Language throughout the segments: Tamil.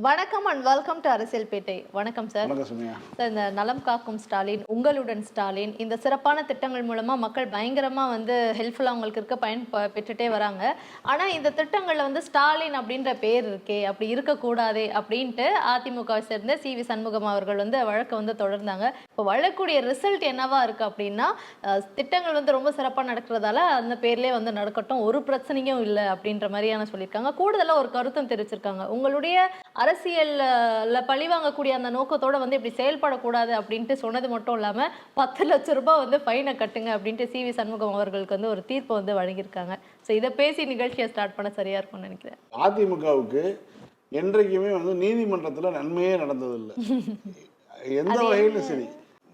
வணக்கம் அண்ட் வெல்கம் டு அரசியல் பேட்டை. வணக்கம் சார். வணக்கம் சுமையா. சார், இந்த நலம் காக்கும் ஸ்டாலின், உங்களுடன் ஸ்டாலின், இந்த சிறப்பான திட்டங்கள் மூலமா மக்கள் பயங்கரமா ஹெல்ப்ஃபுல்லா அவங்களுக்கு இருக்க பெற்றுட்டே வராங்க. ஆனா இந்த திட்டங்கள்ல ஸ்டாலின் அப்படின்ற பேர் இருக்கே, அப்படி இருக்கக்கூடாதே அப்படின்ட்டு அதிமுகவை சேர்ந்த சி வி சண்முகம் அவர்கள் வழக்கை தொடர்ந்தாங்க. இப்போ வழக்கூடிய ரிசல்ட் என்னவா இருக்கு அப்படின்னா, திட்டங்கள் ரொம்ப சிறப்பாக நடக்கிறதால அந்த பேர்லேயே நடக்கட்டும், ஒரு பிரச்சனையும் இல்லை அப்படின்ற மாதிரியான சொல்லியிருக்காங்க. கூடுதலாக ஒரு கருத்தும் தெரிவிச்சிருக்காங்க. உங்களுடைய அரசியல்ல பழிவாங்கக்கூடிய அந்த நோக்கத்தோட இப்படி செயல்படக்கூடாது அப்படின்ட்டு சொன்னது மட்டும் இல்லாம 10 லட்சம் ரூபாய் ஃபைனை கட்டுங்க அப்படின்ட்டு சி வி சண்முகம் அவர்களுக்கு ஒரு தீர்ப்பு வழங்கியிருக்காங்க. ஸோ இதை பேசி நிகழ்ச்சியை ஸ்டார்ட் பண்ண சரியா இருக்கும்னு நினைக்கிறேன். அதிமுகவுக்கு என்றைக்குமே நீதிமன்றத்தில் நன்மையே நடந்ததில்லை. எந்த வகையிலும் சரி,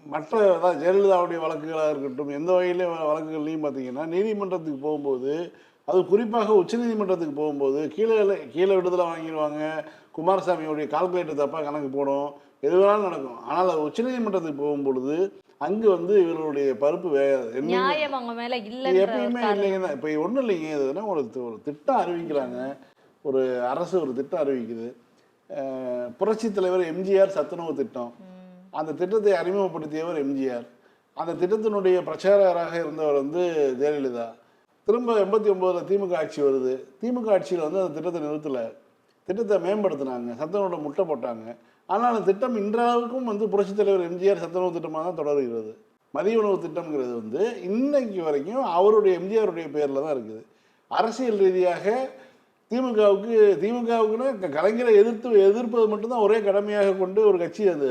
மற்ற ஜெயலலிதாவுடைய வழக்குகளாக இருக்கட்டும், எந்த வகையிலும் வழக்குகள்லையும் பார்த்தீங்கன்னா நீதிமன்றத்துக்கு போகும்போது, அது குறிப்பாக உச்சநீதிமன்றத்துக்கு போகும்போது கீழே விடுதலை வாங்கிடுவாங்க. குமாரசாமியுடைய கால்குலேட்டர் தப்பாக கணக்கு போடும், எது வேணாலும் நடக்கும். ஆனால் அது உச்சநீதிமன்றத்துக்கு போகும்பொழுது அங்கு இவர்களுடைய பருப்பு வேகாது. எப்பயுமே இல்லைங்கன்னா இப்போ ஒன்றும் இல்லைங்க. இதுனா ஒரு திட்டம் அறிவிக்கிறாங்க, ஒரு அரசு ஒரு திட்டம் அறிவிக்குது. புரட்சி தலைவர் எம்ஜிஆர் சத்துணவு திட்டம், அந்த திட்டத்தை அறிமுகப்படுத்தியவர் எம்ஜிஆர். அந்த திட்டத்தினுடைய பிரச்சாரகராக இருந்தவர் ஜெயலலிதா. திரும்ப 89 திமுக ஆட்சி வருது. திமுக ஆட்சியில் அந்த திட்டத்தை நிறுத்தலை, திட்டத்தை மேம்படுத்தினாங்க, சத்துணவோட முட்டை போட்டாங்க. ஆனால் அந்த திட்டம் இன்றளவுக்கும் புரட்சித் தலைவர் எம்ஜிஆர் சத்துணவு திட்டமாக தான் தொடர்கிறது. மதிய உணவு திட்டம்ங்கிறது இன்னைக்கு வரைக்கும் அவருடைய எம்ஜிஆருடைய பேரில் தான் இருக்குது. அரசியல் ரீதியாக திமுகவுக்குன்னா கலைஞரை எதிர்ப்பது மட்டும்தான் ஒரே கடமையாக கொண்டு ஒரு கட்சி அது.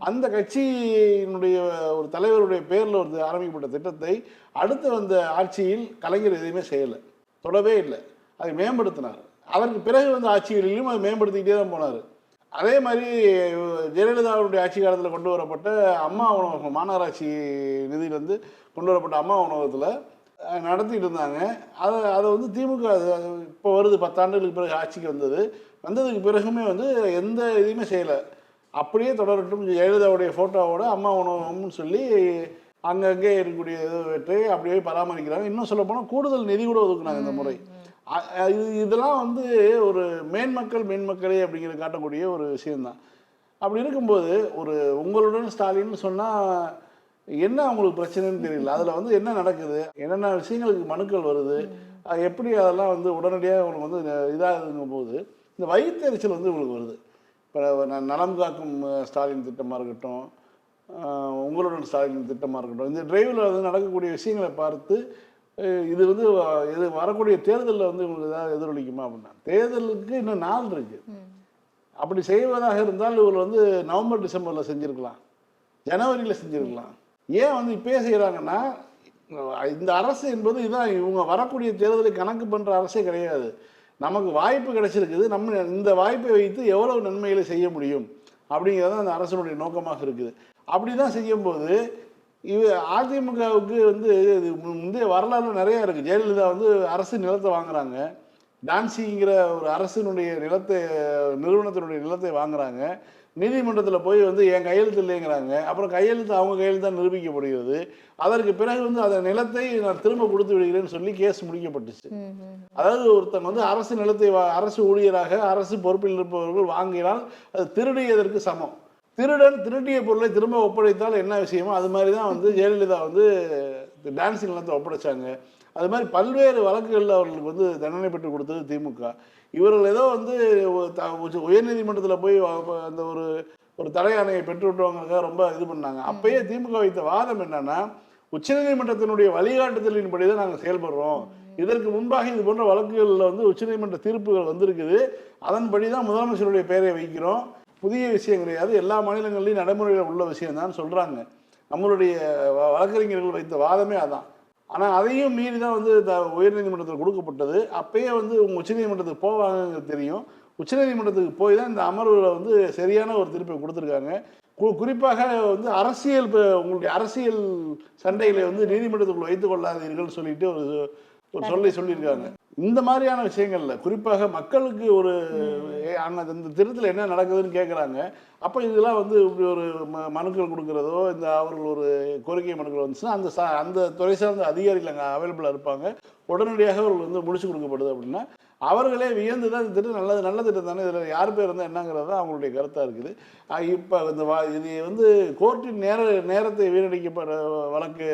அந்த கட்சியினுடைய ஒரு தலைவருடைய பேரில் ஆரம்பிக்கப்பட்ட திட்டத்தை அடுத்து வந்த ஆட்சியில் கலைஞர் எதுவுமே செய்யலை, தொடவே இல்லை. அதை மேம்படுத்தினார். அதற்கு பிறகு ஆட்சிகளிலும் அதை மேம்படுத்திக்கிட்டே தான் போனார். அதே மாதிரி ஜெயலலிதாவுடைய ஆட்சி காலத்தில் கொண்டு வரப்பட்ட அம்மா உணவகம், மாநகராட்சி நிதியிலேருந்து கொண்டு வரப்பட்ட அம்மா உணவகத்தில் நடத்திட்டு இருந்தாங்க. அதை திமுக இப்போ வருது, 10 ஆண்டுகளுக்கு பிறகு ஆட்சிக்கு வந்ததுக்கு பிறகுமே எந்த இதையுமே செய்யலை. அப்படியே தொடரட்டும், ஜெயலலிதாவுடைய ஃபோட்டோவோட அம்மா உணவகம்னு சொல்லி அங்கங்கே இருக்கக்கூடிய இது வெற்றி அப்படியே பராமரிக்கிறாங்க. இன்னும் சொல்ல போனால் கூடுதல் நிதி கூட ஒதுக்குனாங்க இந்த முறை. இதெல்லாம் ஒரு மேன்மக்களே அப்படிங்கிறது காட்டக்கூடிய ஒரு விஷயம்தான். அப்படி இருக்கும்போது ஒரு உங்களுடன் ஸ்டாலின்னு சொன்னால் என்ன அவங்களுக்கு பிரச்சனைன்னு தெரியல. அதில் என்ன நடக்குது, என்னென்ன விஷயங்களுக்கு மனுக்கள் வருது, எப்படி அதெல்லாம் உடனடியாக உங்களுக்கு இதாகுங்கும் போது இந்த வயிற்றெரிச்சல் உங்களுக்கு வருது. இப்போ நலம் காக்கும் ஸ்டாலின் திட்டமாக இருக்கட்டும், உங்களுடன் ஸ்டாலின் திட்டமாக இருக்கட்டும், இந்த டிரைவில் நடக்கக்கூடிய விஷயங்களை பார்த்து இது இது வரக்கூடிய தேர்தலில் உங்களுக்கு ஏதாவது எதிரொலிக்குமா அப்படின்னா, தேர்தலுக்கு இன்னும் நாள் இருக்குது. அப்படி செய்வதாக இருந்தால் இவர் நவம்பர் டிசம்பரில் செஞ்சுருக்கலாம், ஜனவரியில் செஞ்சுருக்கலாம். ஏன் இப்பயே செய்கிறாங்கன்னா, இந்த அரசு என்பது இதுதான், இவங்க வரக்கூடிய தேர்தலை கணக்கு பண்ணுற அரசே கிடையாது. நமக்கு வாய்ப்பு கிடைச்சிருக்குது, நம்ம இந்த வாய்ப்பை வைத்து எவ்வளவு நன்மைகளை செய்ய முடியும் அப்படிங்கிறது அந்த அரசனுடைய நோக்கமாக இருக்குது. அப்படி தான் செய்யும்போது அதிமுகவுக்கு முந்தைய வரலாறு நிறையா இருக்குது. ஜெயலலிதா அரசு நிலத்தை வாங்குறாங்க, டான்சிங்கிற ஒரு அரசினுடைய நிறுவனத்தினுடைய நிலத்தை வாங்குறாங்க. நீதிமன்றத்தில் போய் என் கையெழுத்து இல்லைங்கிறாங்க. அப்புறம் கையெழுத்து அவங்க கையில் தான் நிரூபிக்கப்படுகிறது. அதற்கு பிறகு அந்த நிலத்தை நான் திரும்ப கொடுத்து விடுகிறேன்னு சொல்லி கேஸ் முடிக்கப்பட்டுச்சு. அதாவது ஒருத்தன் அரசு நிலத்தை அரசு ஊழியராக அரசு பொறுப்பில் இருப்பவர்கள் வாங்கினால் அது திருடியதற்கு சமம். திருடிய பொருளை திரும்ப ஒப்படைத்தால் என்ன விஷயமோ அது மாதிரி தான் ஜெயலலிதா டான்சிங் நிலத்தை ஒப்படைச்சாங்க. அது மாதிரி பல்வேறு வழக்குகளில் அவர்களுக்கு தண்டனை பெற்று கொடுத்தது திமுக. இவர்கள் ஏதோ உயர்நீதிமன்றத்தில் போய் அந்த ஒரு தடை ஆணையை பெற்று விட்டுவாங்க, ரொம்ப இது பண்ணாங்க. அப்பயே திமுக வைத்த வாதம் என்னன்னா, உச்சநீதிமன்றத்தினுடைய வழிகாட்டுதலின்படி தான் நாங்கள் செயல்படுறோம். இதற்கு முன்பாக இது போன்ற வழக்குகளில் உச்சநீதிமன்ற தீர்ப்புகள் வந்திருக்குது, அதன்படி தான் முதலமைச்சருடைய பெயரை வைக்கிறோம். புதிய விஷயம் கிடையாது, எல்லா மாநிலங்கள்லையும் நடைமுறையில் உள்ள விஷயம் தான் சொல்கிறாங்க. நம்மளுடைய வழக்கறிஞர்கள் வைத்த வாதமே அதான். ஆனால் அதையும் மீறி தான் உயர்நீதிமன்றத்தில் கொடுக்கப்பட்டது. அப்பயே உங்கள் உச்சநீதிமன்றத்துக்கு போவாங்கன்னு தெரியும். உச்சநீதிமன்றத்துக்கு போய் தான் இந்த அமர்வில் சரியான ஒரு தீர்ப்பை கொடுத்துருக்காங்க. குறிப்பாக அரசியல் உங்களுடைய அரசியல் சண்டைகளை நீதிமன்றத்துக்குள்ள வைத்துக் கொள்ளாதீர்கள் சொல்லிட்டு ஒரு சொல்லியிருக்காங்க. இந்த மாதிரியான விஷயங்கள்ல குறிப்பாக மக்களுக்கு ஒரு இந்த திருத்தத்தில் என்ன நடக்குதுன்னு கேட்குறாங்க. அப்போ இதெல்லாம் வந்து இப்படி ஒரு மனுக்கள் கொடுக்குறதோ, இந்த அவர்கள் ஒரு கோரிக்கை மனுக்கள் வந்துச்சுன்னா அந்த துறை சார்ந்த அதிகாரிகள் அங்கே அவைலபிளாக இருப்பாங்க. உடனடியாக அவர்கள் வந்து முடிச்சு கொடுக்கப்படுது அப்படின்னா அவர்களே வியந்து தான் இந்த திட்டம் நல்ல திட்டம் தானே, இதில் யார் பேர் இருந்தால் என்னங்கிறது தான் அவங்களுடைய கருத்தாக இருக்குது. இப்போ இந்த இது வந்து கோர்ட்டின் நேரத்தை வீணடிக்கப்பட வழக்கு,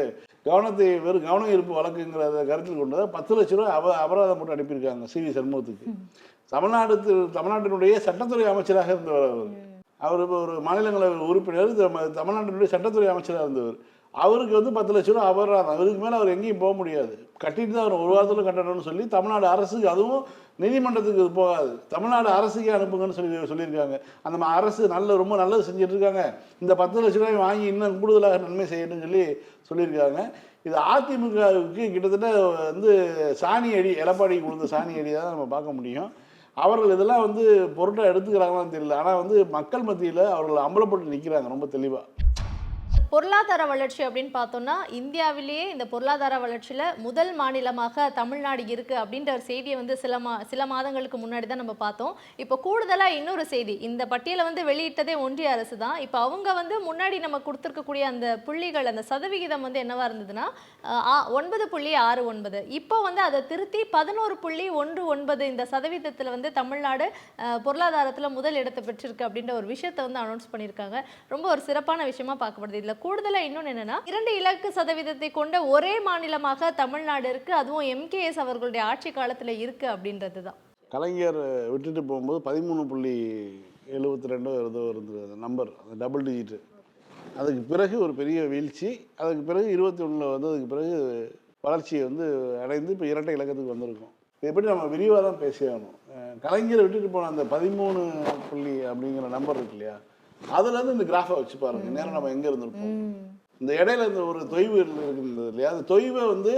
கவன ஈர்ப்பு வழக்குங்கிறத கருத்தில் கொண்டு தான் 10 லட்ச ரூபா அபராதம் போட்டு அனுப்பியிருக்காங்க சி.வி. சண்முகத்துக்கு. தமிழ்நாட்டினுடைய சட்டத்துறை அமைச்சராக இருந்தவர் அவர் இப்போ ஒரு மாநிலங்களவை உறுப்பினர், தமிழ்நாட்டினுடைய சட்டத்துறை அமைச்சராக இருந்தவர். அவருக்கு வந்து 10 லட்ச ரூபா அபராதம். அதுக்கு மேலே அவர் எங்கேயும் போக முடியாது. கட்டிட்டு தான் அவர் ஒரு வாரத்தில் கட்டணும்னு சொல்லி தமிழ்நாடு அரசுக்கு, அதுவும் நீதிமன்றத்துக்கு போகாது, தமிழ்நாடு அரசுக்கே அனுப்புங்கன்னு சொல்லியிருக்காங்க. அந்த அரசு ரொம்ப நல்லது செஞ்சுட்டு இருக்காங்க. இந்த 10 லட்ச ரூபாய் வாங்கி இன்னும் கூடுதலாக நன்மை செய்யணும்னு சொல்லியிருக்காங்க. இது அதிமுகவுக்கு கிட்டத்தட்ட வந்து சாணி அடி, எடப்பாடி கொடுத்த சாணி அடி தான் நம்ம பார்க்க முடியும். அவர்கள் இதெல்லாம் வந்து பொருட்டாக எடுத்துக்கிறாங்களான்னு தெரியல. ஆனால் வந்து மக்கள் மத்தியில் அவர்கள் அம்பலப்பட்டு நிற்கிறாங்க ரொம்ப தெளிவாக. பொருளாதார வளர்ச்சி அப்படின்னு பார்த்தோம்னா இந்தியாவிலேயே இந்த பொருளாதார வளர்ச்சியில் முதல் மாநிலமாக தமிழ்நாடு இருக்குது அப்படின்ற ஒரு செய்தியை வந்து சில மாதங்களுக்கு முன்னாடி தான் நம்ம பார்த்தோம். இப்போ கூடுதலாக இன்னொரு செய்தி, இந்த பட்டியலை வந்து வெளியிட்டதே ஒன்றிய அரசு தான். இப்போ அவங்க வந்து முன்னாடி நம்ம கொடுத்துருக்கக்கூடிய அந்த புள்ளிகள், அந்த சதவிகிதம் வந்து என்னவா இருந்ததுன்னா 9.69. இப்போ வந்து அதை திருத்தி 11.19 இந்த சதவீதத்தில் வந்து தமிழ்நாடு பொருளாதாரத்தில் முதல் இடத்தை பெற்றிருக்கு அப்படின்ற ஒரு விஷயத்தை வந்து அனௌன்ஸ் பண்ணியிருக்காங்க. ரொம்ப ஒரு சிறப்பான விஷயமா பார்க்கப்படுது. இதில் கூடுதலா இன்னொன்று என்னன்னா 2 இலக்கு சதவீதத்தை கொண்ட ஒரே மாநிலமாக தமிழ்நாடு இருக்கு, அதுவும் MKS அவர்களுடைய ஆட்சி காலத்துல இருக்கு அப்படின்றது தான். கலைஞர் விட்டுட்டு போகும்போது 13.72 ஏதோ இருந்தது நம்பர், அந்த டபுள் டிஜிட். அதுக்கு பிறகு ஒரு பெரிய வீழ்ச்சி, அதுக்கு பிறகு 21 வந்ததுக்கு பிறகு வளர்ச்சியை வந்து அடைந்து இப்போ இரட்டை இலக்கத்துக்கு வந்திருக்கும். இதை பற்றி நம்ம விரிவாக தான் பேசியாகணும். கலைஞர் விட்டுட்டு போன அந்த 13 அப்படிங்கிற நம்பர் இருக்கு இல்லையா, அதுலேருந்து இந்த கிராஃபை வச்சு பாருங்க, நேரம் நம்ம எங்கே இருந்திருப்போம். இந்த இடையில இந்த ஒரு தொய்வு இருக்குது இல்லையா, அந்த தொய்வை வந்து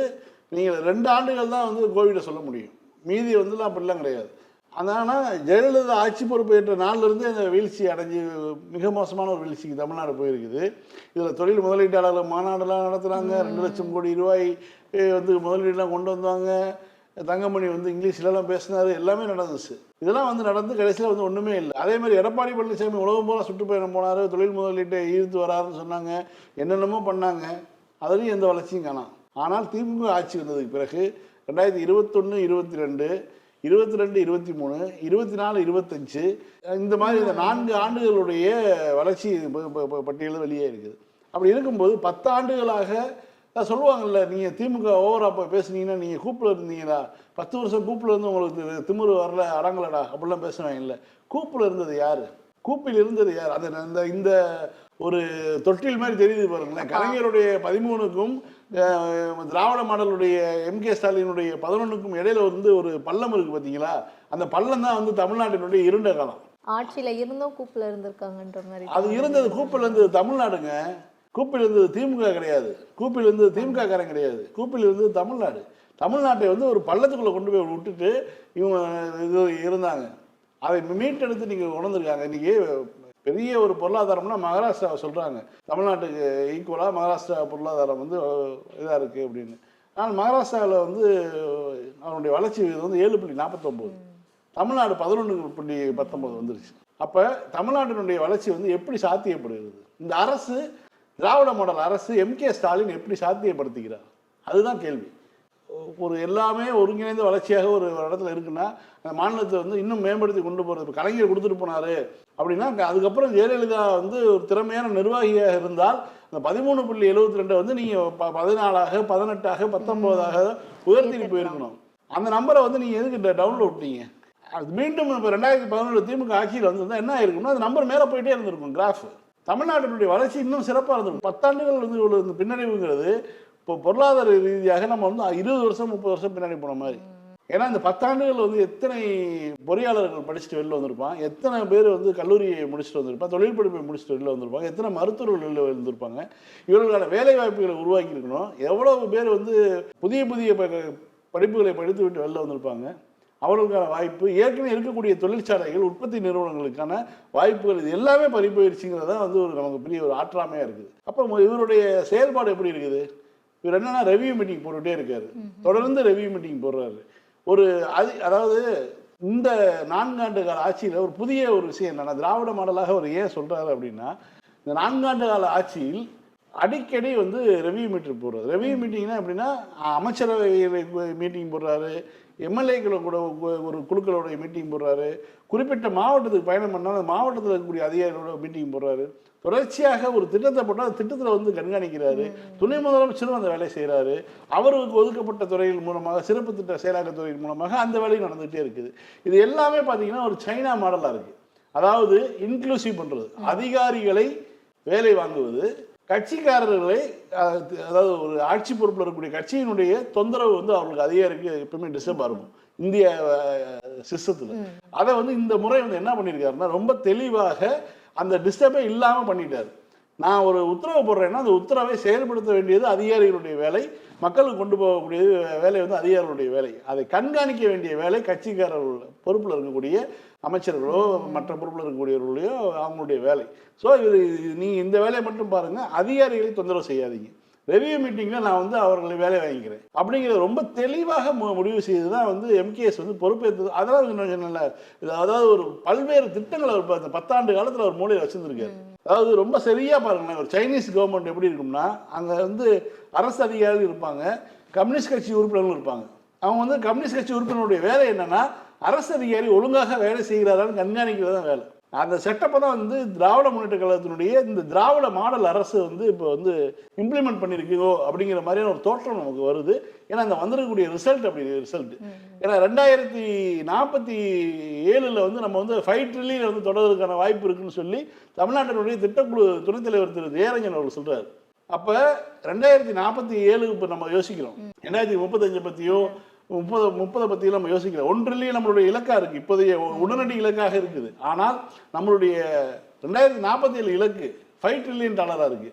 நீங்கள் 2 ஆண்டுகள் தான் வந்து கோவிடை சொல்ல முடியும். மீதி வந்துலாம் அப்படிலாம் கிடையாது. ஆனால் ஜெயலலிதா ஆட்சி பொறுப்பேற்ற நாள்லேருந்து அந்த வீழ்ச்சி அடைஞ்சி மிக மோசமான ஒரு வீழ்ச்சிக்கு தமிழ்நாடு போயிருக்குது. இதில் தொழில் முதலீட்டாளர்கள் மாநாடெல்லாம் நடத்துகிறாங்க. 2 லட்சம் கோடி ரூபாய் வந்து முதலீடுலாம் கொண்டு வந்தாங்க. தங்கமணி வந்து இங்கிலீஷ்லலாம் பேசினாரு, எல்லாமே நடந்துச்சு. இதெல்லாம் வந்து நடந்து கடைசியில் வந்து ஒன்றுமே இல்லை. அதே மாதிரி எடப்பாடி பழனிசாமி உலகம் போல சுற்றுப்பயணம் போனார், தொழில் முதலீட்டை ஈர்த்து வராருன்னு சொன்னாங்க, என்னென்னமோ பண்ணாங்க, அதுலேயும் எந்த வளர்ச்சியும் காணாம். ஆனால் திமுக ஆட்சி வந்ததுக்கு பிறகு 2021, 22, 22, 23, 24, 25 இந்த மாதிரி இந்த 4 ஆண்டுகளுடைய வளர்ச்சி பட்டியல் வெளியே இருக்குது. அப்படி இருக்கும்போது 10 ஆண்டுகளாக சொல்லுவாங்கல்ல, நீங்கள் திமுக ஓவராக பேசுனீங்கன்னா நீங்கள் கூப்பில் இருந்தீங்களா, 10 வருஷம் கூப்பில் இருந்து உங்களுக்கு திமுரு வரல அடங்கலடா அப்படிலாம் பேசுவாங்க. இல்லை, கூப்பில் இருந்தது யார், கூப்பில் இருந்தது யார்? அந்த இந்த ஒரு தொட்டில் மாதிரி தெரியுது பாருங்களேன். கலைஞருடைய 13க்கும் திராவிட மாடலுடைய MK ஸ்டாலினுடைய 11க்கும் இடையில வந்து ஒரு பள்ளம் இருக்குது பார்த்தீங்களா, அந்த பள்ளம் தான் வந்து தமிழ்நாட்டினுடைய இருண்ட காலம். ஆட்சியில் இருந்தும் கூப்பில் இருந்திருக்காங்கன்ற மாதிரி. அது இருந்தது கூப்பில் இருந்தது தமிழ்நாடுங்க. கூப்பில் இருந்தது திமுக கிடையாது, கூப்பில் இருந்தது திமுக காரன் கிடையாது, கூப்பில் இருந்தது தமிழ்நாடு. தமிழ்நாட்டை வந்து ஒரு பள்ளத்துக்குள்ளே கொண்டு போய் விட்டுட்டு இவங்க இது இருந்தாங்க. அதை மீட்டெடுத்து நீங்கள் உணர்ந்துருக்காங்க. இன்றைக்கி பெரிய ஒரு பொருளாதாரம்னா மகாராஷ்டிராவை சொல்கிறாங்க, தமிழ்நாட்டுக்கு ஈக்குவலாக மகாராஷ்டிரா பொருளாதாரம் வந்து இதாக இருக்குது அப்படின்னு. ஆனால் மகாராஷ்டிராவில் வந்து அவனுடைய வளர்ச்சி விகிதம் வந்து 7.49, தமிழ்நாடு 11.19 வந்துருச்சு. அப்போ தமிழ்நாட்டினுடைய வளர்ச்சி வந்து எப்படி சாத்தியப்படுகிறது? இந்த அரசு, திராவிட மாடல் அரசு, MK ஸ்டாலின் எப்படி சாத்தியப்படுத்துகிறார்? அதுதான் கேள்வி. ஒரு எல்லாமே ஒருங்கிணைந்த வளர்ச்சியாக ஒரு இடத்துல இருக்குன்னா அந்த மாநிலத்தை வந்து இன்னும் மேம்படுத்தி கொண்டு போகிறது. இப்போ கலைஞர் கொடுத்துட்டு போனார் அப்படின்னா அதுக்கப்புறம் ஜெயலலிதா வந்து ஒரு திறமையான நிர்வாகியாக இருந்தால் அந்த 13.72 வந்து நீங்கள் 14ஆக 18ஆக 19ஆக உயர்த்திட்டு போயிருக்கணும். அந்த நம்பரை வந்து நீங்கள் எதுக்கு டவுன்லோட் விட்டீங்க? அது மீண்டும் இப்போ 2017 திமுக ஆட்சியில் வந்திருந்தால் என்ன ஆயிருக்கும்னா அந்த நம்பர் மேலே போயிட்டே இருந்திருக்கும் கிராஃப். தமிழ்நாட்டினுடைய வளர்ச்சி இன்னும் சிறப்பாக இருந்திருக்கும். 10 ஆண்டுகள் வந்து இவ்வளோ இந்த பின்னடைவுங்கிறது இப்போ பொருளாதார ரீதியாக நம்ம வந்து 20 வருஷம் 30 வருஷம் பின்னாடி போன மாதிரி. ஏன்னா இந்த 10 ஆண்டுகள் வந்து எத்தனை பொறியாளர்கள் படிச்சுட்டு வெளில வந்திருப்பான், எத்தனை பேர் வந்து கல்லூரியை முடிச்சுட்டு வந்திருப்பான், தொழில் படிப்பை முடிச்சுட்டு வெளில வந்திருப்பாங்க, எத்தனை மருத்துவர்கள் வெளில வந்திருப்பாங்க, இவர்களுக்கான வேலை வாய்ப்புகளை உருவாக்கி இருக்கணும், எவ்வளவு பேர் வந்து புதிய புதிய படிப்புகளை படித்து விட்டு வெளில வந்திருப்பாங்க, அவர்களுக்கான வாய்ப்பு, ஏற்கனவே இருக்கக்கூடிய தொழிற்சாலைகள், உற்பத்தி நிறுவனங்களுக்கான வாய்ப்புகள், இது எல்லாமே பறிப்போயிடுச்சுங்கிறது தான் வந்து ஒரு நமக்கு பெரிய ஒரு ஆற்றாமையாக இருக்குது. அப்போ இவருடைய செயல்பாடு எப்படி இருக்குது? இவர் என்னன்னா ரெவியூ மீட்டிங் போட்டுகிட்டே இருக்காரு, தொடர்ந்து ரெவியூ மீட்டிங் போடுறாரு. ஒரு அதாவது இந்த 4 ஆண்டு கால ஆட்சியில் ஒரு புதிய ஒரு விஷயம் என்னன்னா, திராவிட மாடலாக அவர் ஏன் சொல்றாரு அப்படின்னா, இந்த 4 ஆண்டு கால ஆட்சியில் அடிக்கடி வந்து ரெவியூ மீட்டிங் போடுறது. ரெவியூ மீட்டிங்னா எப்படின்னா, அமைச்சரவை மீட்டிங் போடுறாரு, எம்எல்ஏக்கள கூட ஒரு குழுக்களோட மீட்டிங் போடுறாரு, குறிப்பிட்ட மாவட்டத்துக்கு பயணம் பண்ணால் அந்த மாவட்டத்தில் இருக்கக்கூடிய அதிகாரிகளோட மீட்டிங் போடுறாரு. தொடர்ச்சியாக ஒரு திட்டத்தை போட்டால் அந்த திட்டத்தில் வந்து கண்காணிக்கிறாரு. துணை முதலமைச்சரும் அந்த வேலையை செய்கிறாரு. அவருக்கு ஒதுக்கப்பட்ட துறைகள் மூலமாக, சிறப்பு திட்ட செயலாக்க துறையின் மூலமாக அந்த வேலையும் நடந்துகிட்டே இருக்குது. இது எல்லாமே பார்த்தீங்கன்னா ஒரு சைனா மாடலாக இருக்குது. அதாவது இன்க்ளூசிவ் பண்ணுறது, அதிகாரிகளை வேலை வாங்குவது, கட்சிக்காரர்களை அதாவது ஒரு ஆட்சி பொறுப்பில் இருக்கக்கூடிய கட்சியினுடைய தொந்தரவு வந்து அவர்களுக்கு அதிகாரிக்கு எப்பவுமே டிஸ்டர்பாக இருக்கும் இந்திய சிஸ்டத்தில். அதை வந்து இந்த முறை வந்து என்ன பண்ணியிருக்காருன்னா, ரொம்ப தெளிவாக அந்த டிஸ்டர்பே இல்லாமல் பண்ணிட்டார். நான் ஒரு உத்தரவு போடுறேன்னா அந்த உத்தரவை செயல்படுத்த வேண்டியது அதிகாரிகளுடைய வேலை, மக்களுக்கு கொண்டு போகக்கூடிய வேலை வந்து அதிகாரிகளுடைய வேலை. அதை கண்காணிக்க வேண்டிய வேலை கட்சிக்காரர்கள் பொறுப்பில் இருக்கக்கூடிய அமைச்சர்களோ மற்ற பொறுப்பில் இருக்கக்கூடியவர்களையோ அவங்களுடைய வேலை. ஸோ இது நீங்கள் இந்த வேலையை மட்டும் பாருங்கள், அதிகாரிகளை தொந்தரவு செய்யாதீங்க. ரெவியூ மீட்டிங்கில் நான் வந்து அவர்களை வேலை வாங்கிக்கிறேன் அப்படிங்கிறத ரொம்ப தெளிவாக முடிவு செய்து தான் வந்து எம்கேஎஸ் வந்து பொறுப்பேற்று. அதெல்லாம் நல்ல அதாவது ஒரு பல்வேறு திட்டங்களை அவர் அந்த 10 ஆண்டு காலத்தில் அவர் மூலையில் வச்சுருந்துருக்காரு. அதாவது ரொம்ப சரியாக பாருங்களேன், ஒரு சைனீஸ் கவர்மெண்ட் எப்படி இருக்கும்னா, அங்கே வந்து அரசு அதிகாரிகள் இருப்பாங்க, கம்யூனிஸ்ட் கட்சி உறுப்பினர்களும் இருப்பாங்க. அவங்க வந்து கம்யூனிஸ்ட் கட்சி உறுப்பினருடைய வேலை என்னன்னா, அரசு அதிகாரி ஒழுங்காக வேலை செய்கிறாரான்னு கண்காணிக்கிறது தான் வேலை. அந்த செட்டப்பை தான் வந்து திராவிட முன்னேற்ற கழகத்தினுடைய இந்த திராவிட மாடல் அரசு வந்து இப்போ வந்து இம்ப்ளிமெண்ட் பண்ணியிருக்கோ அப்படிங்கிற மாதிரியான ஒரு தோற்றம் நமக்கு வருது. ஏன்னா அந்த வந்திருக்கக்கூடிய ரிசல்ட் அப்படி ரிசல்ட். ஏன்னா 2047 வந்து நம்ம வந்து 5 ட்ரில்லியன் வந்து தொடர்றதுக்கான வாய்ப்பு இருக்குன்னு சொல்லி தமிழ்நாட்டினுடைய திட்டக்குழு துணைத் தலைவர் திரு ஜெயரஞ்சன் அவர்கள் சொல்றாரு. அப்போ 2047 இப்போ நம்ம யோசிக்கிறோம், 2035 பற்றியும் 30 பற்றியும் நம்ம யோசிக்கிறோம். 1 ட்ரில்லியன் நம்மளுடைய இலக்காக இருக்குது, இப்போதைய உடனடி இலக்காக இருக்குது. ஆனால் நம்மளுடைய 2047 இலக்கு $5 ட்ரில்லியன் இருக்குது.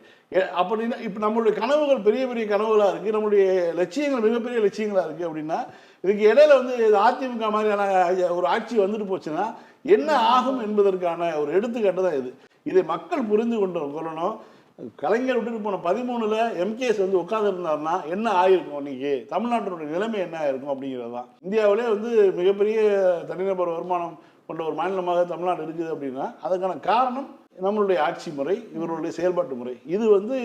அப்படின்னா இப்போ நம்மளுடைய கனவுகள் பெரிய பெரிய கனவுகளாக இருக்குது, நம்மளுடைய லட்சியங்கள் மிகப்பெரிய லட்சியங்களாக இருக்குது. அப்படின்னா இதுக்கு இடையில வந்து அதிமுக மாதிரியான ஒரு ஆட்சி வந்துட்டு போச்சுன்னா என்ன ஆகும் என்பதற்கான ஒரு எடுத்துக்காட்டு தான் இது. இதை மக்கள் புரிந்து கொள்ளணும். கலைஞர் விட்டுட்டு போன 13ல் எம்கேஎஸ் வந்து உட்காந்துருந்தாருன்னா என்ன ஆகிருக்கும், இன்னைக்கு தமிழ்நாட்டினுடைய நிலைமை என்ன ஆயிருக்கும் அப்படிங்கிறது தான். இந்தியாவிலே வந்து மிகப்பெரிய தனிநபர் வருமானம் கொண்ட ஒரு மாநிலமாக தமிழ்நாடு இருக்குது அப்படின்னா அதுக்கான காரணம் நம்மளுடைய ஆட்சி முறை, இவர்களுடைய செயல்பாட்டு முறை. இது வந்து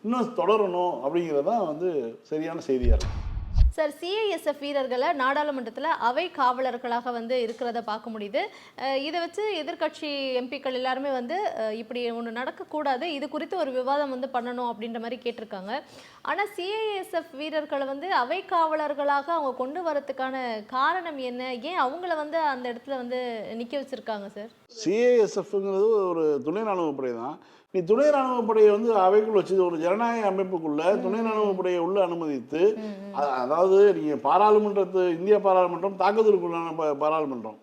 இன்னும் தொடரணும் அப்படிங்கிறது தான் வந்து சரியான செய்தியாக இருக்கும். சார், சிஐஎஸ்எஃப் வீரர்களை நாடாளுமன்றத்தில் அவை காவலர்களாக வந்து இருக்கிறத பார்க்க முடியுது. இதை வச்சு எதிர்கட்சி எம்பிக்கள் எல்லாருமே வந்து இப்படி ஒன்று நடக்கக்கூடாது, இது குறித்து ஒரு விவாதம் வந்து பண்ணணும் அப்படின்ற மாதிரி கேட்டிருக்காங்க. ஆனால் சிஐஎஸ்எஃப் வீரர்களை வந்து அவை காவலர்களாக அவங்க கொண்டு வரதுக்கான காரணம் என்ன? ஏன் அவங்கள வந்து அந்த இடத்துல வந்து நிற்க வச்சிருக்காங்க சார்? சிஐஎஸ்எஃப்ங்கிறது ஒரு துணை ராணுவ படை தான். நீ துணை ராணுவ படையை வந்து அவைக்குள் வச்சு ஒரு ஜனநாயக அமைப்புக்குள்ள துணை ராணுவ படையை உள்ள அனுமதித்து, அதாவது நீங்கள் இந்திய பாராளுமன்றம் தாக்குதலுக்குள்ளான பாராளுமன்றம்,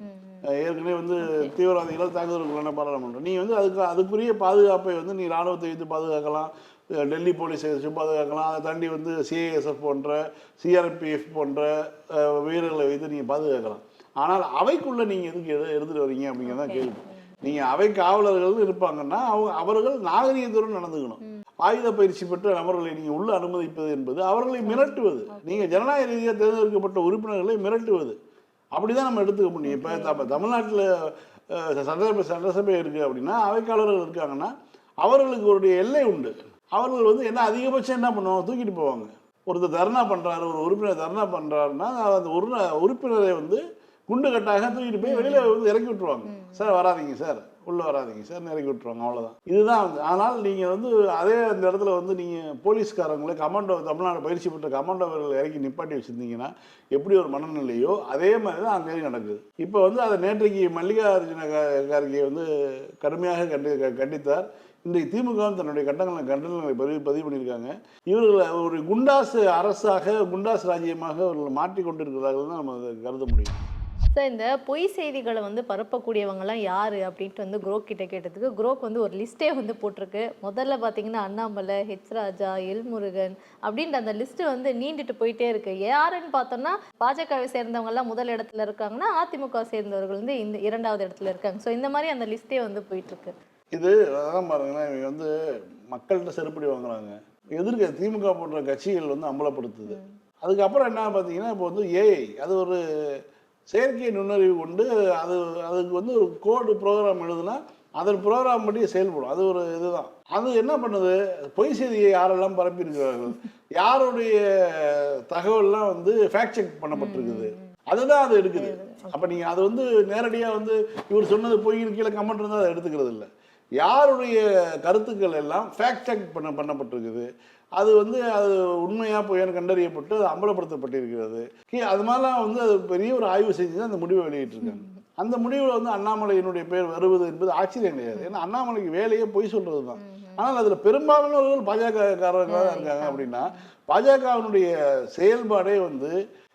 ஏற்கனவே வந்து தீவிரவாதிகள் தாக்குதலுக்குள்ளான பாராளுமன்றம். நீ வந்து அதுக்குரிய பாதுகாப்பை வந்து நீ ராணுவத்தை வைத்து பாதுகாக்கலாம், டெல்லி போலீஸை வச்சு பாதுகாக்கலாம். அதை தாண்டி வந்து சிஐஎஸ்எஃப் போன்ற சிஆர்பிஎஃப் போன்ற வீரர்களை வைத்து நீங்கள் பாதுகாக்கலாம். ஆனால் அவைக்குள்ளே நீங்கள் எதுக்கு எடுத்துகிட்டு வரீங்க அப்படிங்கிறது தான் கேள்வி. நீங்கள் அவை காவலர்கள் இருப்பாங்கன்னா அவர்கள் நாகரிகத்துடன் நடந்துக்கணும். ஆயுத பயிற்சி பெற்ற நபர்களை நீங்கள் உள்ள அனுமதிப்பது என்பது அவர்களை மிரட்டுவது. நீங்கள் ஜனநாயக ரீதியாக தேர்ந்தெடுக்கப்பட்ட உறுப்பினர்களை மிரட்டுவது. அப்படிதான் நம்ம எடுத்துக்க முடியும். இப்போ தமிழ்நாட்டில் சட்டசபை இருக்குது அப்படின்னா அவைக்காவலர்கள் இருக்காங்கன்னா அவர்களுக்கு ஒரு எல்லை உண்டு. அவர்கள் வந்து என்ன அதிகபட்சம் என்ன பண்ணுவாங்க, தூக்கிட்டு போவாங்க. ஒருத்தர் தர்ணா பண்ணுறாரு, ஒரு உறுப்பினர் தர்ணா பண்ணுறாருன்னா அந்த உறுப்பினரை வந்து குண்டு கட்டாக தூக்கிட்டு போய் வெளியில் வந்து இறக்கி விட்டுருவாங்க. சார் வராதிங்க சார், உள்ளே வராதிங்க சார், இறக்கி விட்டுருவாங்க, அவ்வளோதான். இதுதான் வந்து. ஆனால் நீங்கள் வந்து அதே அந்த இடத்துல வந்து நீங்கள் போலீஸ்காரங்களை கமாண்டோ, தமிழ்நாடு பயிற்சி பெற்ற கமாண்டோவர்கள் இறக்கி நிப்பாட்டி வச்சுருந்தீங்கன்னா எப்படி ஒரு மனநிலையோ அதே மாதிரி தான் அங்கேயும் நடக்குது. இப்போ வந்து அதை நேற்றைக்கு மல்லிகார்ஜுன கார்கே வந்து கடுமையாக கண்டித்தார். இன்றைக்கு திமுக தன்னுடைய கண்டனங்களை பதிவு பண்ணியிருக்காங்க. இவர்கள் ஒரு குண்டாசு அரசாக, குண்டாசு ராஜ்யமாக அவர்கள் மாற்றிக்கொண்டிருக்கிறார்கள் தான் நம்ம அதை கருத முடியும். சார், இந்த பொய் செய்திகளை வந்து பரப்பக்கூடியவங்கலாம் யார் அப்படின்ட்டு வந்து குரோக் கிட்ட கேட்டதுக்கு குரோக் வந்து ஒரு லிஸ்ட்டே வந்து போட்டிருக்கு. முதல்ல பார்த்தீங்கன்னா அண்ணாமலை, ஹெச் ராஜா, எல் முருகன் அப்படின்ற அந்த லிஸ்ட்டு வந்து நீண்டுட்டு போயிட்டே இருக்கு. யாருன்னு பார்த்தோம்னா பாஜகவை சேர்ந்தவங்கலாம் முதல் இடத்துல இருக்காங்கன்னா அதிமுக சேர்ந்தவர்கள் வந்து இந்த 2வது இடத்துல இருக்காங்க. ஸோ இந்த மாதிரி அந்த லிஸ்ட்டே வந்து போயிட்டு இருக்கு. இது அதான் பாருங்கன்னா, இவங்க வந்து மக்கள்கிட்ட செருப்படி வாங்குறாங்க. திமுக போன்ற கட்சிகள் வந்து அம்பலப்படுத்துது. அதுக்கப்புறம் என்ன பார்த்தீங்கன்னா இப்போ வந்து ஏஐ அது ஒரு செயற்கை நுண்ணறிவு கொண்டு அதுக்கு வந்து ஒரு கோடு ப்ரோக்ராம் எழுதுனா அதன் ப்ரோக்ராம் படி செயல்படும். அது ஒரு இதுதான். அது என்ன பண்ணுது, பொய் செய்தியை யாரெல்லாம் பரப்பியிருக்கிறார்கள், யாருடைய தகவல்லாம் வந்து ஃபேக்ட் செக் பண்ணப்பட்டிருக்குது, அதுதான் அது எடுக்குது. அப்போ நீங்கள் அது வந்து நேரடியாக வந்து இவர் சொன்னது பொய்ன்னு கீழே கமெண்ட் இருந்தால் அதை எடுத்துக்கிறது இல்லை. யாருடைய கருத்துக்கள் எல்லாம் ஃபேக்ட் செக் பண்ணப்பட்டிருக்குது, அது வந்து அது உண்மையாக பொய்யான்னு கண்டறியப்பட்டு அது அம்பலப்படுத்தப்பட்டிருக்கிறது. அது மாதிரிலாம் வந்து அது பெரிய ஒரு ஆய்வு செஞ்சு தான் அந்த முடிவை வெளியிட்டிருக்காங்க. அந்த முடிவில் வந்து அண்ணாமலையினுடைய பேர் வருவது என்பது ஆச்சரியம் கிடையாது. ஏன்னா அண்ணாமலைக்கு வேலையே பொய் சொல்றது தான். ஆனால் அதில் பெரும்பாலானவர்கள் பாஜகக்காரர்களாக தான் இருக்காங்க. அப்படின்னா பாஜகவினுடைய செயல்பாடே வந்து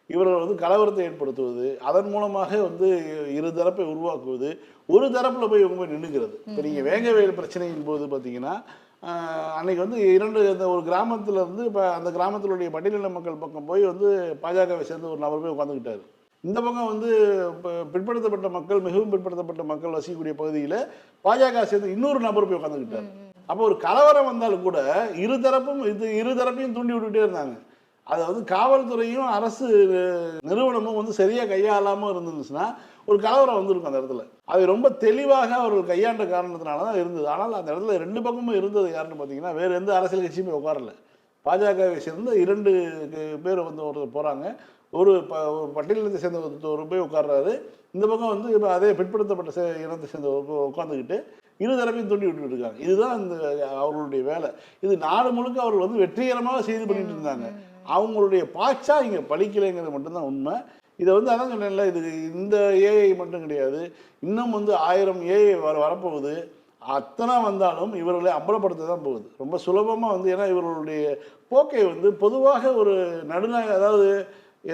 இவர்கள் வந்து கலவரத்தை ஏற்படுத்துவது, அதன் மூலமாக வந்து இரு தரப்பை உருவாக்குவது, ஒரு தரப்பில் போய் இவங்க போய் நின்றுக்கிறது. இப்போ நீங்கள் வேங்கவேல் பிரச்சனையின் போது பார்த்தீங்கன்னா அன்னைக்கு வந்து ஒரு கிராமத்தில் இருந்து இப்போ அந்த கிராமத்தினுடைய பட்டியலின மக்கள் பக்கம் போய் வந்து பாஜகவை சேர்ந்து ஒரு நபர் போய் உட்காந்துக்கிட்டாரு. இந்த பக்கம் வந்து இப்போ பிற்படுத்தப்பட்ட மக்கள், மிகவும் பிற்படுத்தப்பட்ட மக்கள் வசிக்கக்கூடிய பகுதியில் பாஜக சேர்ந்து இன்னொரு நபர் போய் உட்காந்துக்கிட்டார். அப்போ ஒரு கலவரம் வந்தாலும் கூட இரு தரப்பையும் தூண்டி விட்டுக்கிட்டே இருந்தாங்க. அதை வந்து காவல்துறையும் அரசு நிறுவனமும் வந்து சரியாக கையாளாமல் இருந்துச்சுன்னா ஒரு கலவரம் வந்திருக்கும் அந்த இடத்துல. அது ரொம்ப தெளிவாக அவர்கள் கையாண்ட காரணத்தினால தான் இருந்தது. ஆனால் அந்த இடத்துல ரெண்டு பக்கமும் இருந்தது யாருன்னு பார்த்தீங்கன்னா வேறு எந்த அரசியல் கட்சியுமே உட்காரல. பாஜகவை சேர்ந்த 2 பேர் வந்து ஒருத்தர் போகிறாங்க, ஒரு பட்டியலினத்தை சேர்ந்த ஒருத்தர் போய் உட்கார்றாரு. இந்த பக்கம் வந்து இப்போ அதே பிற்படுத்தப்பட்ட இனத்தை சேர்ந்த உட்காந்துக்கிட்டு இரு தரப்பையும் தூண்டி விட்டுட்டு இருக்காங்க. இதுதான் இந்த அவர்களுடைய வேலை. இது நாடு முழுக்க அவர்கள் வந்து வெற்றிகரமாக செய்து பண்ணிட்டு இருந்தாங்க. அவங்களுடைய பாய்ச்சா இங்கே பழிக்கலைங்கிறது மட்டும்தான் உண்மை. இதை வந்து அதான் சொன்னேன்ல, இது இந்த ஏஐ மட்டும் கிடையாது, இன்னும் வந்து 1000 ஏஐ வரப்போகுது. அத்தனை வந்தாலும் இவர்களை அம்பலப்படுத்த தான் போகுது. ரொம்ப சுலபமாக வந்து ஏன்னா இவர்களுடைய போக்கை வந்து பொதுவாக ஒரு அதாவது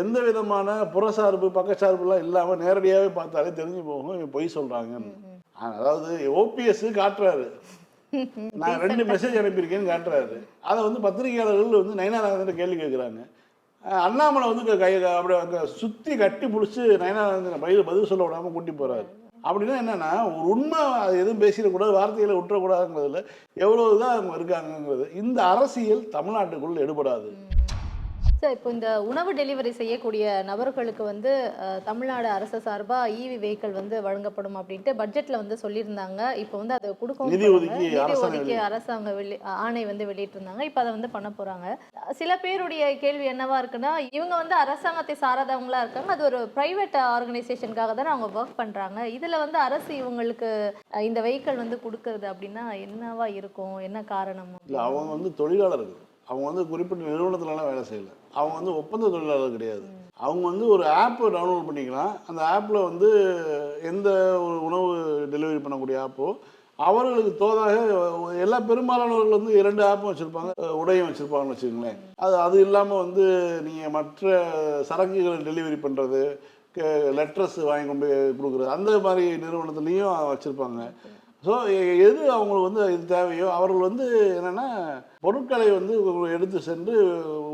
எந்த விதமான புறசார்பு பக்கச்சார்புலாம் இல்லாமல் நேரடியாகவே பார்த்தாலே தெரிஞ்சு போகும் இவங்க பொய் சொல்கிறாங்கன்னு. அதாவது ஓபிஎஸ் காட்டுறாரு, நான் 2 மெசேஜ் அனுப்பியிருக்கேன்னு காட்டுறாரு. அதை வந்து பத்திரிகையாளர்கள் வந்து நயனாராஜன் கேள்வி கேட்குறாங்க. அண்ணாமலை வந்து அப்படியே சுற்றி கட்டி பிடிச்சி நயனாராஜன் பதில் சொல்ல விடாமல் கூட்டி போகிறாரு. அப்படின்னா என்னென்னா ஒரு உண்மை எதுவும் பேசிடக்கூடாது, வார்த்தைகளை விட்டுறக்கூடாதுங்கிறதுல எவ்வளவுதான் அவங்க இருக்காங்கங்கிறது. இந்த அரசியல் தமிழ்நாட்டுக்குள் எடுபடாது. சார், இப்போ இந்த உணவு டெலிவரி செய்யக்கூடிய நபர்களுக்கு வந்து தமிழ்நாடு அரசு சார்பாக இவி வெஹிக்கிள் வந்து வழங்கப்படும் அப்படின்ட்டு பட்ஜெட்டில் வந்து சொல்லியிருந்தாங்க. இப்போ வந்து அதை கொடுக்க நிதி ஒதுக்கி அரசாங்க ஆணை வந்து வெளியிட்டிருந்தாங்க. இப்போ அதை வந்து பண்ண போகிறாங்க. சில பேருடைய கேள்வி என்னவா இருக்குன்னா, இவங்க வந்து அரசாங்கத்தை சாராதவங்களா இருக்காங்க, அது ஒரு பிரைவேட் ஆர்கனைசேஷனுக்காக தானே அவங்க ஒர்க் பண்ணுறாங்க. இதில் வந்து அரசு இவங்களுக்கு இந்த வெஹிக்கிள் வந்து கொடுக்கறது அப்படின்னா என்னவா இருக்கும், என்ன காரணம்? இல்லை, அவங்க வந்து தொழிலாளர்கள், அவங்க வந்து குறிப்பிட்ட நிறுவனத்துலலாம் வேலை செய்யலை, அவங்க வந்து ஒப்பந்த தொழிலாளர் கிடையாது. அவங்க வந்து ஒரு ஆப்பை டவுன்லோட் பண்ணிக்கலாம். அந்த ஆப்பில் வந்து எந்த ஒரு உணவு டெலிவரி பண்ணக்கூடிய ஆப்போ அவர்களுக்கு தோதாக எல்லா பெரும்பாலானவர்கள் வந்து 2 ஆப்பும் வச்சுருப்பாங்க, உடையும் வச்சுருப்பாங்கன்னு வச்சுக்கோங்களேன். அது இல்லாமல் வந்து நீங்கள் மற்ற சரக்குகளை டெலிவரி பண்ணுறது, லெட்டர்ஸ் வாங்கி கொண்டு போய் கொடுக்குறது, அந்த மாதிரி நிறுவனத்துலேயும் வச்சுருப்பாங்க. ஸோ எது அவங்களுக்கு வந்து இது தேவையோ அவர்கள் வந்து என்னென்னா பொருட்களை வந்து எடுத்து சென்று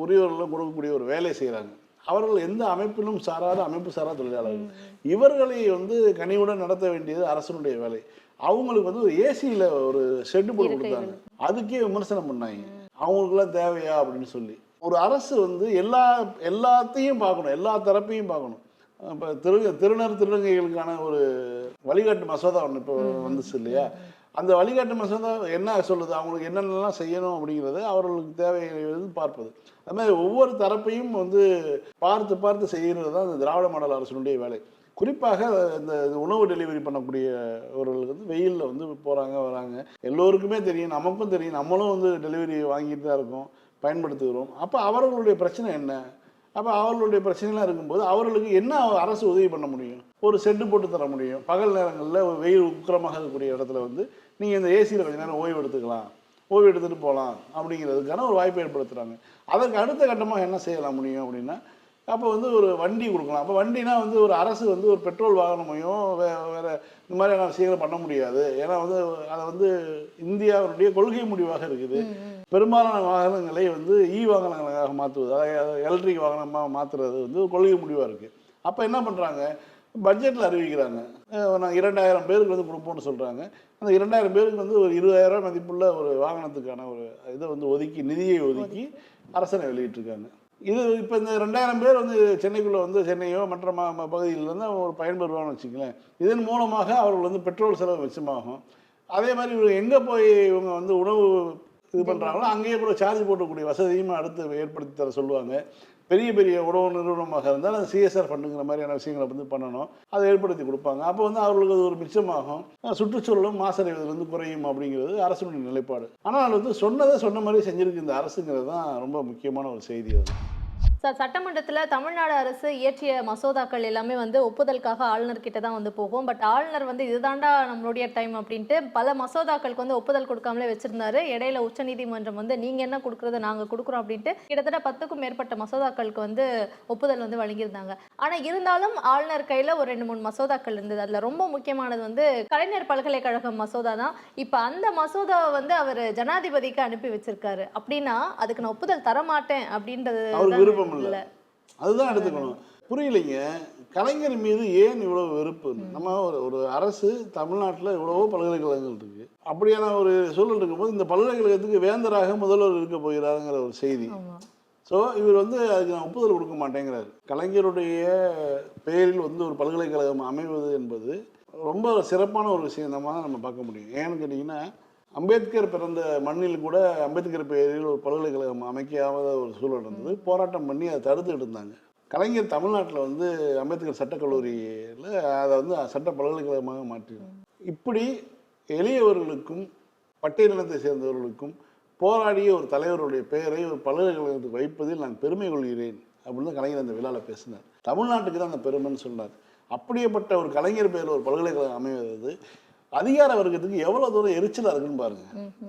உரியவர்களும் கொடுக்கக்கூடிய ஒரு வேலை செய்கிறாங்க. அவர்கள் எந்த அமைப்பிலும் சாராத அமைப்பு சாரா தொழிலாளர்கள். இவர்களை வந்து கனிவுடன் நடத்த வேண்டியது அரசனுடைய வேலை. அவங்களுக்கு வந்து ஒரு ஏசியில் ஒரு ஷெட்டு போட்டு கொடுத்தாங்க, அதுக்கே விமர்சனம் பண்ணாங்க, அவங்களுக்குலாம் தேவையா அப்படின்னு சொல்லி. ஒரு அரசு வந்து எல்லாத்தையும் பார்க்கணும், எல்லா தரப்பையும் பார்க்கணும். இப்போ திருநங்கைகளுக்கான ஒரு வழிகாட்டு மசோதா ஒன்று இப்போ வந்துச்சு இல்லையா, அந்த வழிகாட்டு மசோதா என்ன சொல்லுது, அவங்களுக்கு என்னென்னலாம் செய்யணும் அப்படிங்கிறது அவர்களுக்கு தேவையை பார்ப்பது. அது மாதிரி ஒவ்வொரு தரப்பையும் வந்து பார்த்து செய்கிறது தான் இந்த திராவிட மாடல் அரசினுடைய வேலை. குறிப்பாக இந்த உணவு டெலிவரி பண்ணக்கூடியவர்களுக்கு வந்து வெயிலில் வந்து போகிறாங்க வராங்க, எல்லோருக்குமே தெரியும், நமக்கும் தெரியும், நம்மளும் வந்து டெலிவரி வாங்கிட்டு தான் இருக்கோம், பயன்படுத்துகிறோம். அப்போ அவர்களுடைய பிரச்சனை என்ன? அப்போ அவர்களுடைய பிரச்சனைலாம் இருக்கும்போது அவர்களுக்கு என்ன அரசு உதவி பண்ண முடியும்? ஒரு ஷெட்டு போட்டு தர முடியும். பகல் நேரங்களில் வெயில் உக்கிரமாக இருக்கக்கூடிய இடத்துல வந்து நீங்கள் இந்த ஏசியில் கொஞ்சம் நேரம் ஓய்வு எடுத்துகிட்டு போகலாம் அப்படிங்கிறதுக்கான ஒரு வாய்ப்பை ஏற்படுத்துகிறாங்க. அதற்கு அடுத்த கட்டமாக என்ன செய்யலாம் முடியும் அப்படின்னா, அப்போ வந்து ஒரு வண்டி கொடுக்கலாம். அப்போ வண்டினா வந்து ஒரு அரசு வந்து ஒரு பெட்ரோல் வாகனமையும் வேறு இந்த மாதிரியான விஷயங்களை பண்ண முடியாது. ஏன்னா வந்து அதை வந்து இந்தியாவுடைய கொள்கை முடிவாக இருக்குது. பெரும்பாலான வாகனங்களை வந்து வாகனங்களாக மாற்றுவது, அதாவது எலக்ட்ரிக் வாகனமாக மாற்றுறது வந்து கொள்கை முடிவாக இருக்குது. அப்போ என்ன பண்ணுறாங்க, பட்ஜெட்டில் அறிவிக்கிறாங்க, நான் 2000 பேருக்கு வந்து கொடுப்போம்னு சொல்கிறாங்க. அந்த 2000 பேருக்கு வந்து ஒரு 20,000 ரூபாய் மதிப்புள்ள ஒரு வாகனத்துக்கான ஒரு இதை வந்து நிதியை ஒதுக்கி அரசனை வெளியிட்டிருக்காங்க. இது இப்போ இந்த 2000 பேர் வந்து சென்னைக்குள்ளே வந்து சென்னையோ மற்ற பகுதியிலேருந்து ஒரு பயன்பெறுவான்னு வச்சுங்களேன். இதன் மூலமாக அவர்கள் வந்து பெட்ரோல் செலவு மிச்சமாகும். அதே மாதிரி இவங்க எங்கே போய் இவங்க வந்து உணவு இது பண்ணுறாங்களோ அங்கேயே கூட சார்ஜ் போட்டக்கூடிய வசதியும் அடுத்து ஏற்படுத்தி தர சொல்லுவாங்க. பெரிய பெரிய உணவு நிறுவனமாக இருந்தால் அது சிஎஸ்ஆர் ஃபண்டுங்கிற மாதிரியான விஷயங்களை வந்து பண்ணணும், அதை ஏற்படுத்தி கொடுப்பாங்க. அப்போ வந்து அவர்களுக்கு அது ஒரு மிச்சமாகும், சுற்றுச்சூழலும் மாசடைவதிலிருந்து குறையும் அப்படிங்கிறது அரசுடைய நிலைப்பாடு. ஆனால் வந்து சொன்னதை சொன்ன மாதிரி செஞ்சிருக்கு இந்த அரசுங்கிறது தான் ரொம்ப முக்கியமான ஒரு செய்தி. அது சார், சட்டமன்றத்தில் தமிழ்நாடு அரசு இயற்றிய மசோதாக்கள் எல்லாமே வந்து ஒப்புதலுக்காக ஆளுநர் கிட்ட தான் வந்து போகும். பட் ஆளுநர் வந்து இதுதாண்டா நம்மளுடைய டைம் அப்படின்ட்டு பல மசோதாக்களுக்கு வந்து ஒப்புதல் கொடுக்காமலே வச்சிருந்தாரு. இடையில உச்சநீதிமன்றம் வந்து நீங்க என்ன கொடுக்குறத நாங்க கொடுக்குறோம் அப்படின்ட்டு கிட்டத்தட்ட 10க்கும் மேற்பட்ட மசோதாக்களுக்கு வந்து ஒப்புதல் வந்து வழங்கியிருந்தாங்க. ஆனா இருந்தாலும் ஆளுநர் கையில ஒரு 2-3 மசோதாக்கள் இருந்தது. அதுல ரொம்ப முக்கியமானது வந்து கலைஞர் பல்கலைக்கழகம் மசோதா தான். இப்ப அந்த மசோதாவை வந்து அவர் ஜனாதிபதிக்கு அனுப்பி வச்சிருக்காரு. அப்படின்னா அதுக்கு நான் ஒப்புதல் தரமாட்டேன் அப்படின்றது விருப்பம் இல்லை, அதுதான் எடுத்துக்கணும். புரியலைங்க, கலைஞர் மீது ஏன் இவ்வளவு வெறுப்பு? நம்ம ஒரு அரசு தமிழ்நாட்டில் இவ்வளவோ பல்கலைக்கழகங்கள் இருக்கு. அப்படியான ஒரு சூழல் இருக்கும்போது இந்த பல்கலைக்கழகத்துக்கு வேந்தராக முதல்வர் இருக்க போகிறாருங்கிற ஒரு செய்தி. ஸோ இவர் வந்து அதுக்கு நான் ஒப்புதல் கொடுக்க மாட்டேங்கிறார். கலைஞருடைய பெயரில் வந்து ஒரு பல்கலைக்கழகம் அமைவது என்பது ரொம்ப சிறப்பான ஒரு விஷயம் தான் நம்ம பார்க்க முடியும். ஏன்னு கேட்டிங்கன்னா, அம்பேத்கர் பிறந்த மண்ணில் கூட அம்பேத்கர் பெயரில் ஒரு பல்கலைக்கழகம் அமைக்காத ஒரு சூழல் இருந்தது. போராட்டம் பண்ணி அதை தடுத்துக்கிட்டு இருந்தாங்க. கலைஞர் தமிழ்நாட்டில் வந்து அம்பேத்கர் சட்டக்கல்லூரியில் அதை வந்து சட்ட பல்கலைக்கழகமாக மாற்றினார். இப்படி எளியவர்களுக்கும் பட்டியலினத்தை சேர்ந்தவர்களுக்கும் போராடிய ஒரு தலைவருடைய பெயரை ஒரு பல்கலைக்கழகத்துக்கு வைப்பதில் நான் பெருமை கொள்கிறேன் அப்படின்னு கலைஞர் அந்த விழாவில் பேசினார். தமிழ்நாட்டுக்கு தான் அந்த பெருமைன்னு சொன்னார். அப்படியேப்பட்ட ஒரு கலைஞர் பெயரில் ஒரு பல்கலைக்கழகம் அமைவது அதிகார வர்க்கத்துக்கு எவ்வளவு தூரம் எரிச்சலா இருக்குன்னு பாருங்க.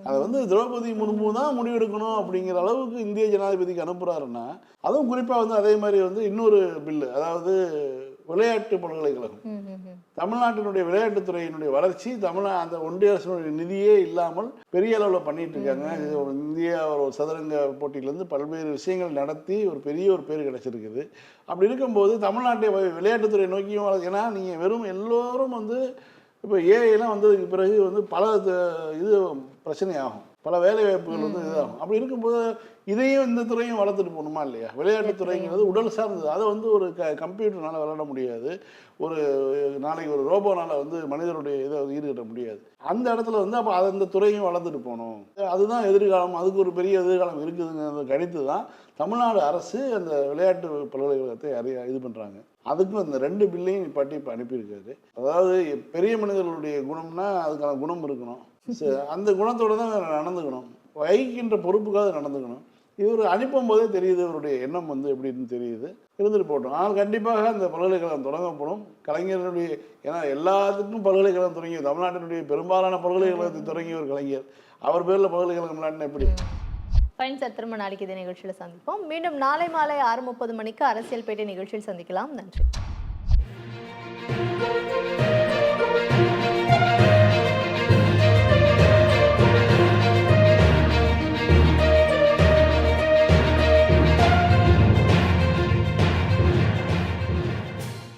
அதை வந்து திரௌபதி முர்மு தான் முடிவெடுக்கணும் அப்படிங்கிற அளவுக்கு இந்திய ஜனாதிபதிக்கு அனுப்புறாருன்னா, அதுவும் குறிப்பா வந்து அதே மாதிரி வந்து இன்னொரு பில்லு, அதாவது விளையாட்டு பல்கலைக்கழகம். தமிழ்நாட்டினுடைய விளையாட்டுத்துறையினுடைய வளர்ச்சி அந்த ஒன்றிய அரசினுடைய நிதியே இல்லாமல் பெரிய அளவில் பண்ணிட்டு இருக்காங்க. இந்தியா ஒரு சதுரங்க போட்டியிலேருந்து பல்வேறு விஷயங்கள் நடத்தி ஒரு பெரிய ஒரு பேர் கிடைச்சிருக்குது. அப்படி இருக்கும்போது தமிழ்நாட்டை விளையாட்டுத்துறை நோக்கியும், ஏன்னா நீங்கள் வெறும் எல்லோரும் வந்து இப்போ ஏஐலாம் வந்ததுக்கு பிறகு வந்து பல இது பிரச்சனை ஆகும், பல வேலை வாய்ப்புகள் வந்து இதாகும். அப்படி இருக்கும்போது இதையும் இந்த துறையும் வளர்த்துட்டு போகணுமா இல்லையா? விளையாட்டுத்துறைங்கிறது உடல் சார்ந்தது. அதை வந்து ஒரு கம்ப்யூட்டர்னால விளையாட முடியாது, ஒரு நாளைக்கு ஒரு ரோபோனால வந்து மனிதனுடைய இதை ஈடுகட்ட முடியாது. அந்த இடத்துல வந்து அப்போ அந்த துறையும் வளர்த்துட்டு போகணும். அதுதான் எதிர்காலம், அதுக்கு ஒரு பெரிய எதிர்காலம் இருக்குதுங்கிறத கணித்து தான் தமிழ்நாடு அரசு அந்த விளையாட்டு பல்கலைக்கழகத்தை இது பண்ணுறாங்க. அதுக்கும் அந்த 2 பில்லையும் நிப்பாட்டி இப்போ அனுப்பியிருக்காரு. அதாவது பெரிய மனிதர்களுடைய குணம்னா அதுக்கான குணம் இருக்கணும், அந்த குணத்தோடு தான் நடந்துக்கணும், வகிக்கின்ற பொறுப்புக்காக நடந்துக்கணும். இவர் அனுப்பும் போதே தெரியுது இவருடைய எண்ணம் வந்து எப்படின்னு தெரியுது. இருந்துட்டு போட்டோம். ஆனால் கண்டிப்பாக அந்த பல்கலைக்கழகம் தொடங்கப்படும். கலைஞருடைய, ஏன்னா எல்லாத்துக்கும் பல்கலைக்கழகம் தொடங்கி தமிழ்நாட்டினுடைய பெரும்பாலான பல்கலைக்கழகத்தை தொடங்கிய ஒரு கலைஞர், அவர் பேரில் பல்கலைக்கழகம் விளையாடினா எப்படி? ஃபைன் சார், திரும்ப நாளைக்கு இதே நிகழ்ச்சியில் சந்திப்போம். மீண்டும் நாளை மாலை 6:30 மணிக்கு அரசியல் பேட்டை நிகழ்ச்சியில் சந்திக்கலாம். நன்றி.